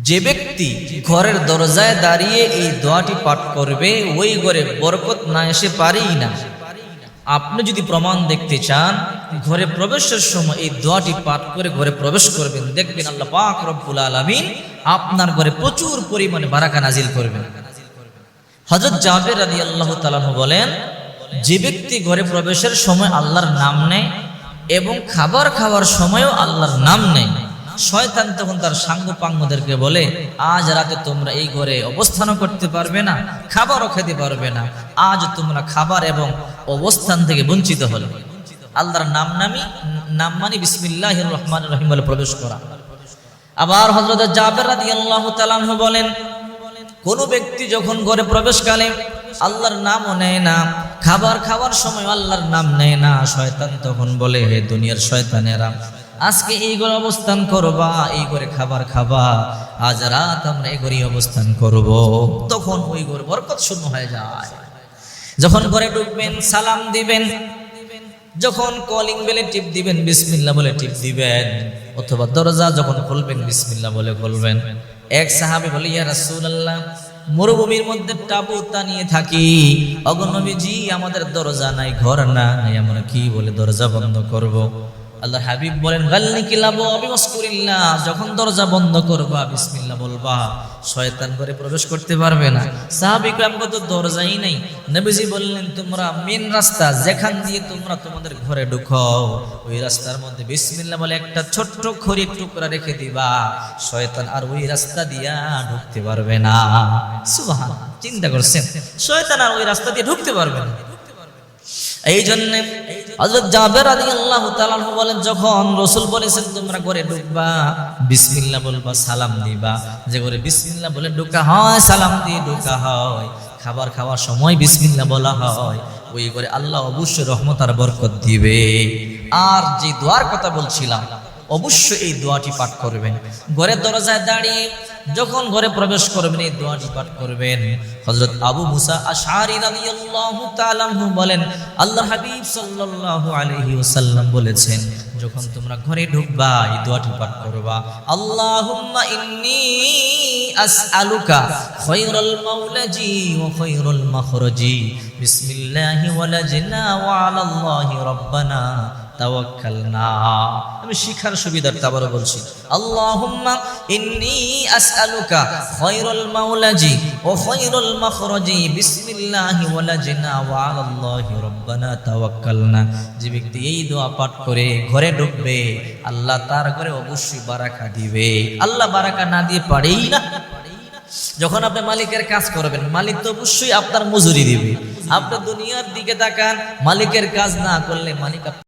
যে ব্যক্তি ঘরের দরজায় দাঁড়িয়ে এই দোয়াটি পাঠ করবে ওই ঘরে বরকত না এসে পারেই না। আপনি যদি প্রমাণ দেখতে চান, ঘরে প্রবেশের সময় এই দোয়াটি পাঠ করে ঘরে প্রবেশ করবেন, দেখবেন আল্লাহ পাক রব্বুল আলামিন আপনার ঘরে প্রচুর পরিমাণে বারাকা নাজিল করবেন। হযরত জাবের রাদিয়াল্লাহু তাআলা আনহু বলেন, যে ব্যক্তি ঘরে প্রবেশের সময় আল্লাহর নাম নেয় এবং খাবার খাওয়ার সময়ও আল্লাহর নাম নেয়, শয়তান তখন তার সাঙ্গপাঙ্গদেরকে বলে, আজ রাতে তোমরা এই ঘরে অবস্থানও করতে পারবে না, খাবারও খেতে পারবে না, আজ তোমরা খাবার এবং অবস্থান থেকে বঞ্চিত হলে। আল্লাহর নাম মানি বিসমিল্লাহির রহমানির রহিম বলে প্রবেশ করা। আবার হযরত জাবের রাদিয়াল্লাহু তাআলা আনহু বলেন, কোন ব্যক্তি যখন ঘরে প্রবেশকালে আল্লাহর নামও নেয় না, খাবার খাওয়ার সময় আল্লাহর নাম নেয় না, শয়তান তখন বলে, হে দুনিয়ার শয়তানেরা, আজকে এই ঘরে অবস্থান করবা, এই ঘরে খাবার খাবা, আজ রাত আমরা এই ঘরে অবস্থান করব। তখন ওই ঘর বরকত শূন্য হয়ে যায়। যখন ঘরে ঢুকবেন সালাম দিবেন, যখন কলিং বেলে টিপ দিবেন বিসমিল্লাহ বলে টিপ দিবেন, অথবা দরজা যখন খুলবেন বিসমিল্লাহ বলে খুলবেন। এক সাহাবী বলে, ইয়া রাসূলুল্লাহ, মরুভূমির মধ্যে তাঁবুটা নিয়ে থাকি, ওগো নবীজি আমাদের দরজা নাই, ঘর নাই, আমরা কি বলে দরজা বন্ধ করব? আল্লাহর হাবিব বলেন, গাল্লিকিল আবওয়াবি ওয়াসকুরিল্লাহ, যখন দরজা বন্ধ করবা বিসমিল্লাহ বলবা, শয়তান ঘরে প্রবেশ করতে পারবে না। সাহাবী کرام তো দরজাই নাই। নবীজি বললেন, তোমরা মেন রাস্তা যেখান দিয়ে তোমরা তোমাদের ঘরে ঢুকো, ওই রাস্তার মধ্যে বিসমিল্লাহ বলে একটা ছোট্ট খড়ির টুকরা রেখে দিবা, শয়তান আর ওই রাস্তা দিয়া ঢুকতে পারবে না। সুবহানাল্লাহ, চিন্তা করছেন, শয়তান আর ওই রাস্তা দিয়ে ঢুকতে পারবে না। এই জন্য হযরত জাবের রাদিয়াল্লাহু তাআলা আনহু বলেন, যখন রাসূল বলেছেন তোমরা ঘরে ঢুকবা বিসমিল্লাহ বলবা, সালাম দিবা, যে ঘরে বিসমিল্লাহ বলে ঢোকা হয়, সালাম দিয়ে ঢোকা হয়, খাবার খাওয়ার সময় বিসমিল্লাহ বলা হয়, ওই ঘরে আল্লাহ অবশ্যই রহমত আর বরকত দিবে। আর যে দোয়ার কথা বলছিলাম, অবশ্যই এই দোয়াটি পাঠ করবেন। ঘরের দরজায় দাঁড়িয়ে যখন ঘরে প্রবেশ করবেন এই দোয়াটি পাঠ করবেন। হযরত আবু মুসা আশআরী রাদিয়াল্লাহু তাআলা আনহু বলেন, আল্লাহর হাবিব সাল্লাল্লাহু আলাইহি ওয়াসাল্লাম বলেছেন, যখন তোমরা ঘরে ঢুকবা এই দোয়াটি পাঠ করবা, আল্লাহুম্মা ইন্নী আসআলুকা খায়রাল মাওলাজি ওয়া খায়রাল মাখরাজি, বিসমিল্লাহি ওয়ালাজনা ওয়া আলাল্লাহি রাব্বানা তাওয়াক্কালনা। আমি শিখার সুবিধার্থে আবারও বলছি, আল্লাহুম্মা ইন্নী আসআলুকা খায়রাল মাওলাজি ওয়া খায়রাল মাখরাজি, বিসমিল্লাহি ওয়ালাজনা ওয়া আলাল্লাহি রাব্বানা তাওয়াক্কালনা। যে ব্যক্তি এই দোয়া পাঠ করে ঘরে ঢুকবে, আল্লাহ তার ঘরে অবশ্যই বারাকা দিবে। আল্লাহ বারাকা না দিয়ে পারেই না। যখন আপনি মালিকের কাজ করবেন, মালিক তো অবশ্যই আপনার মজুরি দিবে। আপনি দুনিয়ার দিকে তাকান, মালিকের কাজ না করলে মালিক